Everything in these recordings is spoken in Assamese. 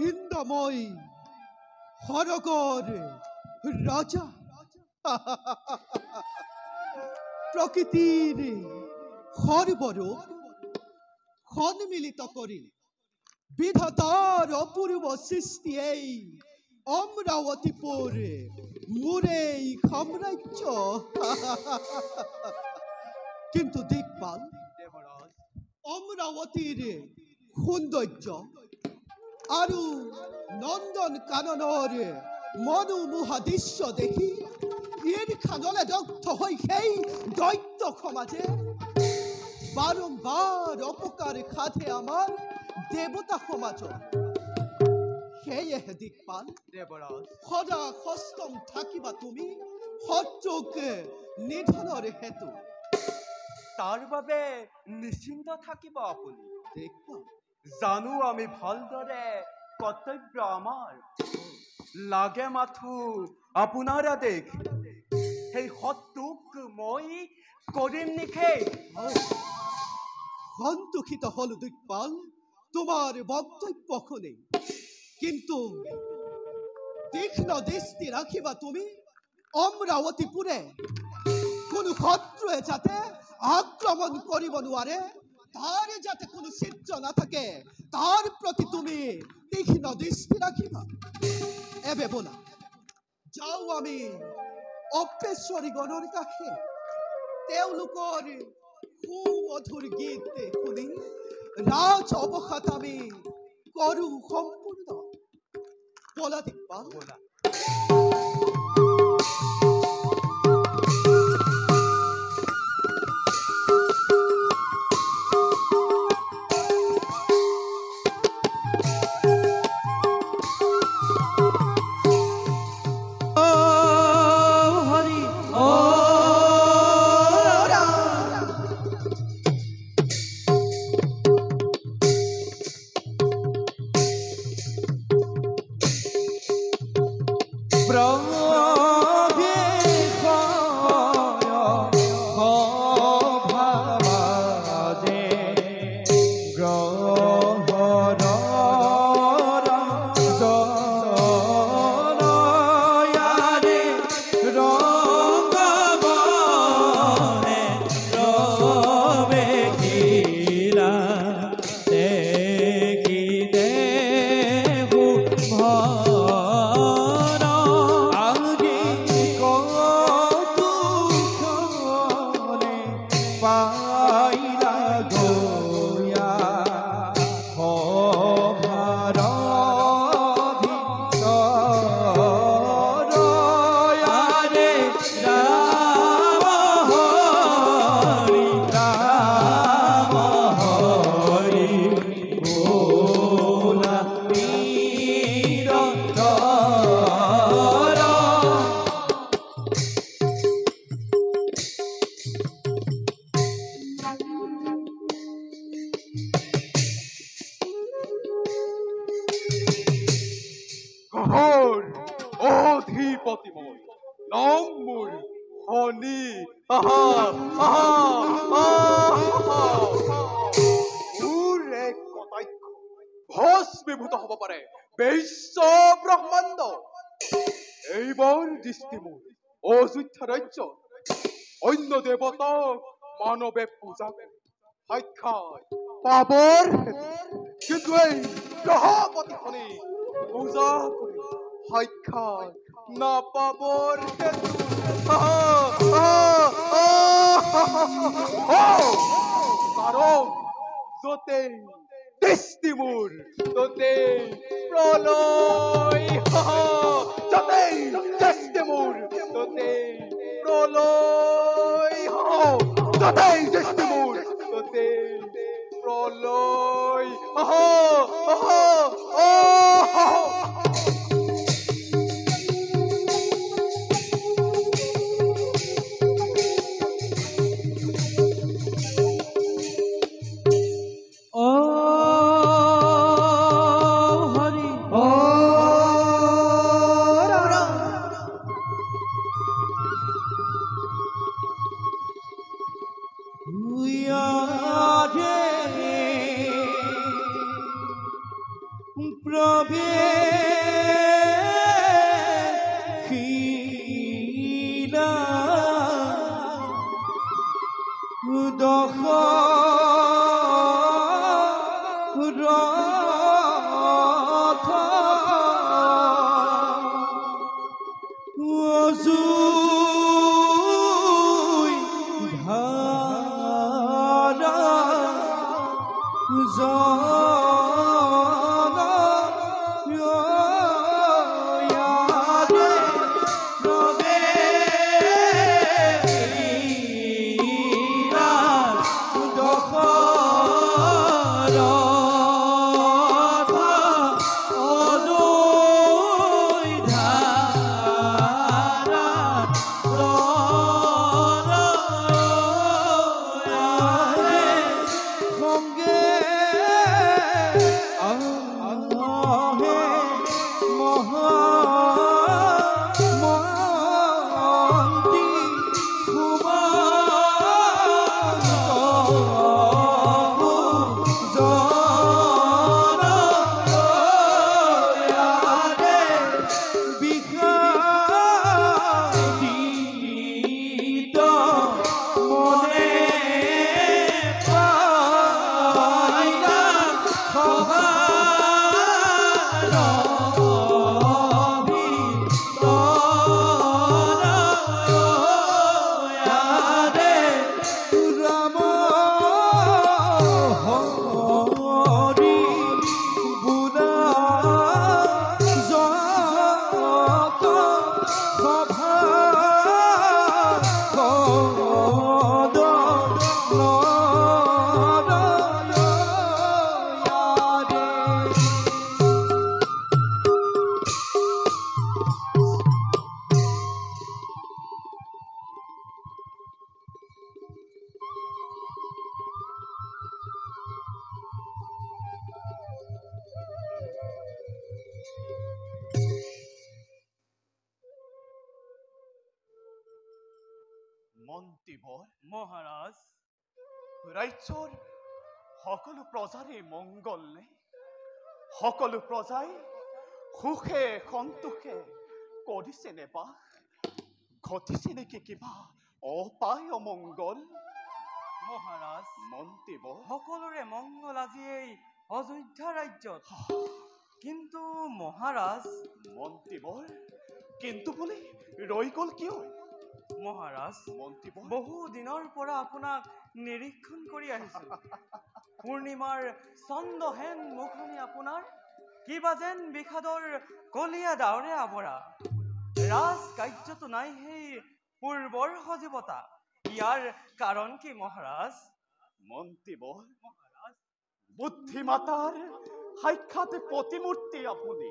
ইন্দ্ৰময় হৰগৰ ৰাজা প্ৰকৃতিৰ হৰবৰ সম্মিলিত কৰে বিধাতাৰ অপূৰ্ব সৃষ্টি এই অমৰাবতীপুৰ মুৰে সাম্ৰাজ্য। কিন্তু দিকপাল অমৰাবতীৰ সৌন্দৰ্য আৰু নন্দন কাননৰ মনোমোহা দৃশ্য দেখি ঈৰ্ষানলে দগ্ধ হৈ সেই দৈত্য সমাজে বাৰম্বাৰ অপকাৰ সাধে আমাৰ দেৱতা সমাজত। সেয়েহে দিকপাল সদা সষ্টম থাকিবা তুমি শত্ৰুক নিধনৰ হেতু। তাৰ বাবে নিশ্চিন্ত থাকিব আপুনি। দিকপাল জানো আমি ভালদৰে কৰ্তব্য আমাৰ লাগে মাথো আপোনাৰ আদেশ। সেই শত্ৰুক মই কৰিম নিষেধ। সন্তোষিত হলো দিকপাল তোমার বক্তব্য শুনে, কিন্তু তীক্ষ্ণ দৃষ্টি রাখিবা তুমি অমরাবতীপুরে কোনো শত্রুয়ে যাতে আক্রমণ করিব নোৱাৰে, তাৰ যাতে কোনো ছিদ্ৰ না থাকে তাৰ প্ৰতি তুমি তীক্ষ্ণ দৃষ্টি ৰাখিবা। এবে বলা যাও আমি অপেশ্বৰী গণৰ কাষে তেওঁলোকৰ সুমধুৰ গীত শুনি ৰাজ অবসাত আমি কৰু সম্পূৰ্ণ। বলা দিকপাল বলা। নভৰ অধিপতিময় নাম মোৰ শনি আহা আহা মোৰ এক কটাক্ষ ভস্মীভূত হ'ব পাৰে বিশ্ব ব্ৰহ্মাণ্ড এইবাৰ দৃষ্টি মোৰ অযোধ্যা ৰাজ্যত অন্য দেৱতাক মানৱে পূজা কৰে সাক্ষাৎ পাবৰ কিন্তু এই গ্ৰহপতিখনি পূজা কৰি সাক্ষাৎ নাপাবৰ হেতু কাৰণ য'তেই দৃষ্টি মোৰ ত'তেই প্ৰলয় য'তেই দৃষ্টি মোৰ ত'তেই প্ৰলয় য'তেই দৃষ্টি মোৰ ত'তেই প্ৰলয় মন্ত্ৰীবৰ মহাৰাজ ৰাজ্যৰ সকলো প্ৰজাৰে মংগল নে সকলো প্ৰজাই সুখে সন্তোষে কৰিছে নে বাস ঘটিছে নেকি কিবা অপায় অমংগল মহাৰাজ মন্ত্ৰীবৰ সকলোৰে মংগল আজি এই অযোধ্যা ৰাজ্যত কিন্তু মহাৰাজ মন্ত্ৰীবৰ কিন্তু বুলি ৰৈ গ'ল কিয় মহাৰাজ মন্ত্ৰীবৰ বহু দিনৰ পৰা আপোনাক নিৰীক্ষণ কৰি আহিছো পূৰ্ণিমাৰ চন্দ্ৰহেন মুখনি আপোনাৰ কিবা যেন বিষাদৰ কলীয়া ডাৱৰে আৱৰা ৰাজ কাৰ্যটো নাই সেই পূৰ্বৰ সজীৱতা ইয়াৰ কাৰণ কি মহাৰাজ মন্ত্ৰীবৰ মহাৰাজ বুদ্ধিমাতাৰ সাক্ষাৎ প্ৰতিমূৰ্তি আপুনি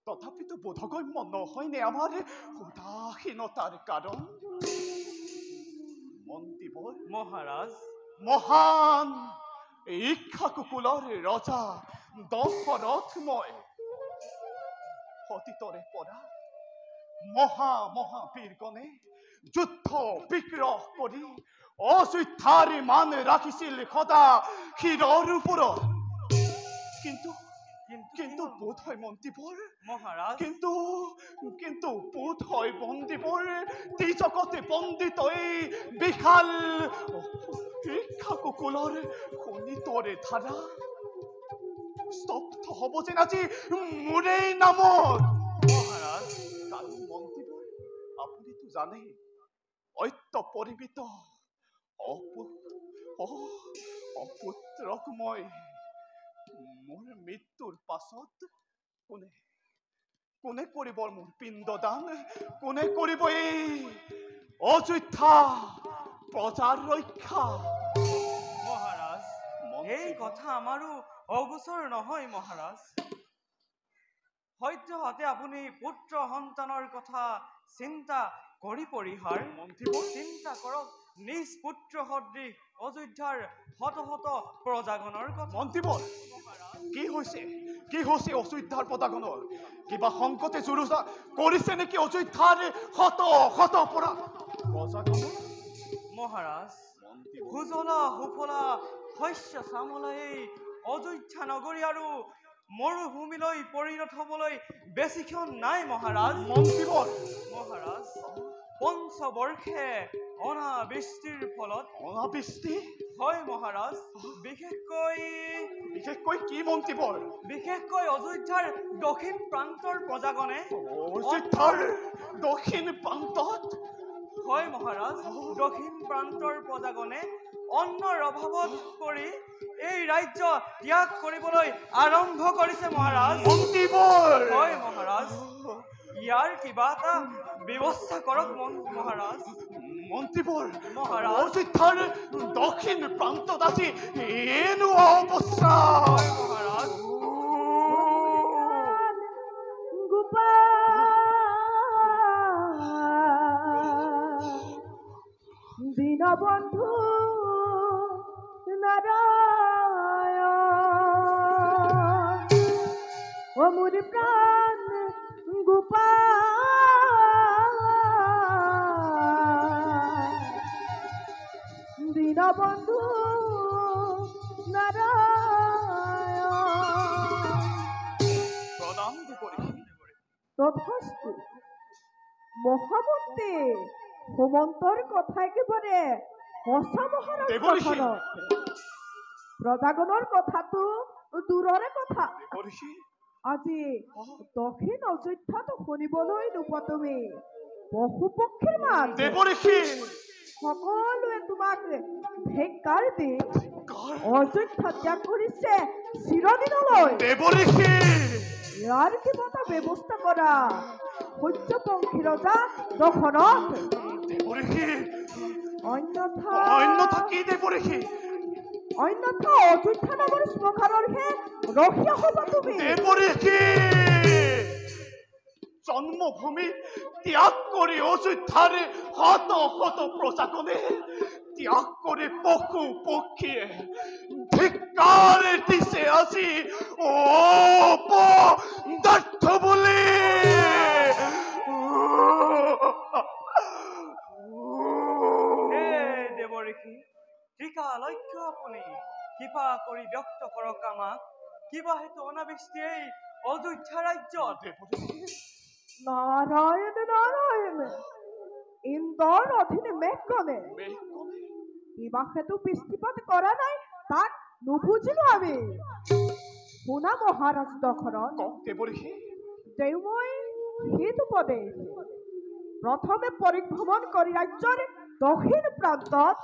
তথাপিতো বোধগম্য নহয়নে আমাৰ উদাসীনতাৰ কাৰণ মন্ত্ৰীবৰ মহাৰাজ মহান ইক্ষাকুকুলৰ ৰজা দশৰথ মই অতীতৰে পৰা মহা বীৰগণে যুদ্ধ বিগ্ৰহ কৰি অযোধ্যাৰ মান ৰাখিছিল সদা শিৰৰ ওপৰত। কিন্তু বোধ হয় মন্ত্ৰীবোৰ মহাৰাজ কিন্তু বোধ হয় বন্দীবোৰ ত্ৰিজগতে বন্দিত এই বিশাল শিক্ষাকুকুলৰ শোণিতৰে ধাৰা স্তব্ধ হব যেন আজি মোৰেই নামত। মহাৰাজ কাৰণ মন্ত্ৰীবোৰ আপুনিতো জানেই অত্য পৰিমিত অপুত্ৰক মই মোৰ মৃত্যুৰ পাছত কোনে কৰিব মোৰ পিণ্ডদান? কোনে কৰিব এই অযোধ্যা প্ৰজাৰ ৰক্ষা? মহাৰাজ এই কথা আমাৰো অগোচৰ নহয় মহাৰাজ। সদ্যহতে আপুনি পুত্ৰ সন্তানৰ কথা চিন্তা কৰি পৰিহাৰ মন্ত্ৰীবোৰ চিন্তা কৰক নিজ পুত্ৰ সদৃশ অযোধ্যাৰ শত শত প্ৰজাগণৰ কথা। মন্ত্ৰীবোৰ কি হৈছে অযোধ্যাৰ প্ৰজাগণৰ? কিবা সংকটে জুৰুজা কৰিছে নেকি অযোধ্যাৰ শত শত প্ৰজাগণৰ? মহাৰাজ সুজলা সুফলা শস্য শ্যামলা এই অযোধ্যা নগৰী আৰু মৰুভূমিলৈ পৰিণত হবলৈ বেছিক্ষণ নাই মহাৰাজ। মহাৰাজ পঞ্চবৰ্ষে অনাবৃষ্টিৰ ফলত অনাবৃষ্টি? হয় মহাৰাজ। বিশেষকৈ কি মন্ত্ৰীবৰ? বিশেষকৈ অযোধ্যাৰ দক্ষিণ প্ৰান্তৰ প্ৰজাগণে অযোধ্যাৰ দক্ষিণ প্ৰান্তত? হয় মহাৰাজ দক্ষিণ প্ৰান্তৰ প্ৰজাগণে অন্নৰ অভাৱত পৰি এই ৰাজ্য ত্যাগ কৰিবলৈ আৰম্ভ কৰিছে মহাৰাজ। হয় মহাৰাজ ইয়াৰ কিবা এটা ব্যৱস্থা কৰক মহাৰাজ। মন্ত্ৰীবোৰ মহাৰাজ অযোধ্যাৰ দক্ষিণ প্ৰান্তত আজি এনো অৱস্থা। মহাৰাজ দীনবন্ধু নাৰায়ণ ও মোৰ প্ৰাণ গোপাল দীনবন্ধু নাৰায়ণ প্ৰণাম বিপৰীত। তথাস্তু মহামন্ত্ৰী হোমন্তৰ কথা একেবাৰে সঁচা মহাৰাজ। প্ৰজাগণৰ কথাটো দূৰৰে কথা, আজি দক্ষিণ অযোধ্যাত শুনিবলৈ নোপোৱা তুমি পশু পক্ষীৰ মাত। সকলোৱে তোমাক ধিক্কাৰ দি অযোধ্যা ত্যাগ কৰিছে চিৰদিনলৈ। ইয়াৰ কিবা এটা ব্যৱস্থা কৰা সূৰ্যবংশী ৰজা দশৰথ। অন্যথা অযোধ্যা নগৰ শ্মশানৰহে ৰখীয়া হবা তুমি। জন্মভূমি ত্যাগ কৰি অযোধ্যাৰ শত শত প্ৰজাগণে ত্যাগ কৰি পশু পক্ষীয়ে ধিক্কাৰ দিছে আজি অপদাৰ্থ বুলি। দেৱঋষি ত্ৰিকালজ্ঞ আপুনি কিবা কৰি ব্যক্ত কৰক আমাক। কিবা হেতু অনাবৃষ্টি এই অযোধ্যা ৰাজ্যত। নাৰায়ণ নাৰায়ণ ইন্দ্ৰৰ অধীনে মেঘগণে কিবা হেতু বৃষ্টিপাত কৰা নাই তাক নুবুজিলো আমি। শুনা মহাৰাজ দশৰথ, তেওঁ মই হিত উপদেশ প্ৰথমে পৰিভ্ৰমণ কৰি ৰাজ্যৰ দক্ষিণ প্ৰান্তত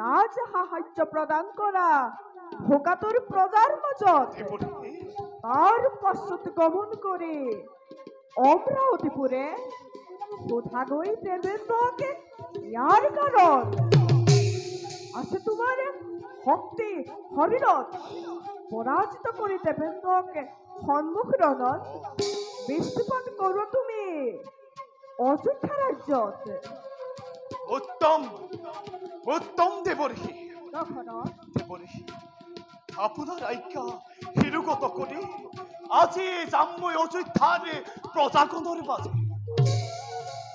ৰাজ সাহায্য প্ৰদান কৰা ভোগাতুৰ প্ৰজাৰ মাজত, তাৰ পাছত গমন কৰি অমৰাৱতীপুৰে সোধাগৈ দেৱেন্দ্ৰকে ইয়াৰ কাৰণ আছে তোমাৰ শক্তি শৰীৰত পৰাজিত কৰি দেৱেন্দ্ৰকে সন্মুখ ৰণত বৃষ্টিপাত কৰোঁ তুমি অযোধ্যা ৰাজ্যত। উত্তম উত্তম দেৱঋষি। আপোনাৰ আজ্ঞা শিৰোগত কৰি আজি যাম মই অযোধ্যাৰ প্ৰজাগণৰ মাজে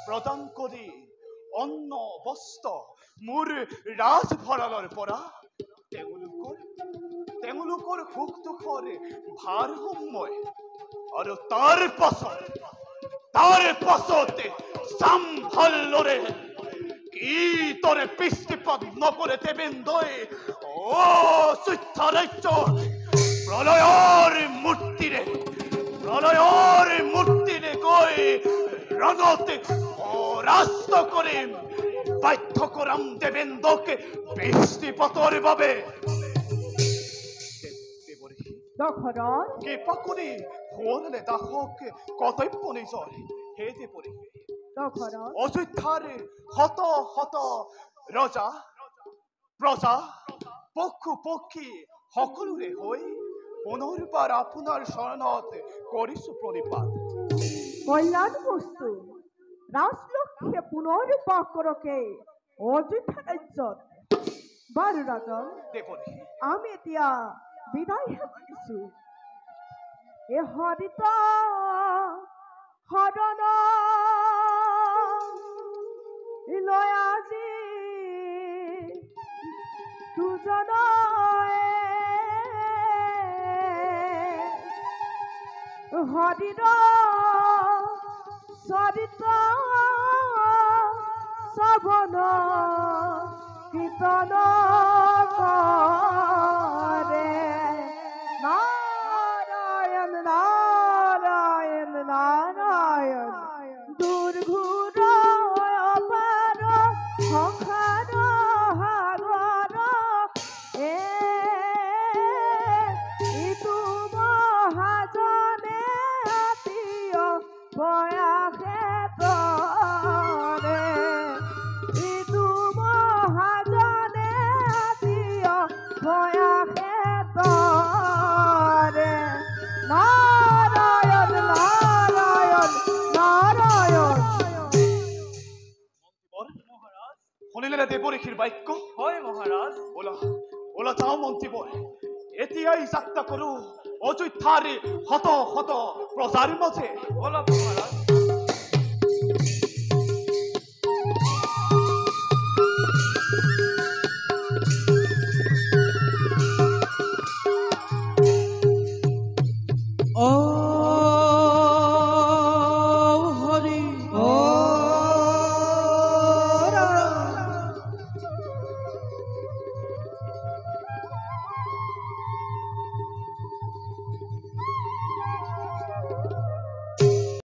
প্ৰদান কৰি অন্ন বস্ত্ৰ মোৰ ৰাজভঁৰালৰ পৰা তেওঁলোকৰ সুখ দুখৰ ভাৰসাম্য আৰু তাৰ পাছত যাম ভালদৰে কিদৰে বৃষ্টিপাত নকৰে দেবেন্দ্ৰই অযোধ্যা ৰাজ্যৰ প্ৰলয়ৰ মূৰ্তিৰে গৈ ৰণতে পৰাস্ত কৰিম বাধ্য কৰাম দেবেন্দ্ৰকে বৃষ্টিপাতৰ বাবে দশৰথ কৃপা কৰি সোঁৱৰণে দাসক কৰ্তব্য নিজৰ হে দেৱৰী দশৰথ অযোধ্যাৰ শত শত ৰজা প্ৰজা পশু পক্ষী সকলোৰে হৈ পুনৰবাৰ আপোনাৰ চৰণত কৰিছো প্ৰণিপাত কল্যাণ বস্তু ৰাজলক্ষ্মীয়ে পুনৰ বাস কৰকে অযোধ্যা ৰাজ্যত বাৰু ৰাজন দেৱৰী আমি এতিয়া বিদায় কৰিছো এ হৰিত হৰণ লৈ আজি দুজনয়ে হৰিৰ চৰিত শ্ৰৱণ কীৰ্তন কৰে নাৰায়ণ নাৰায়ণ নাৰায়ণ দুৰ্ঘুৰ অপাৰ সংসাৰ সাগৰ ইটো মহাজনে আতীয় প্ৰয়াসে তৰে ইটো মহাজনে আতীয় প্ৰয়াসে তৰে নাৰায়ণ নাৰায়ণ নাৰায়ণ শুনিলে দেৱৰীষীৰ বাক্য হয় মহাৰাজ ওলা যাওঁ মন্ত্ৰীবৰ এতিয়াই যাত্ৰা কৰো অযোধ্যাৰ শত শত প্ৰজাৰ মাজে বলক মহাৰাজ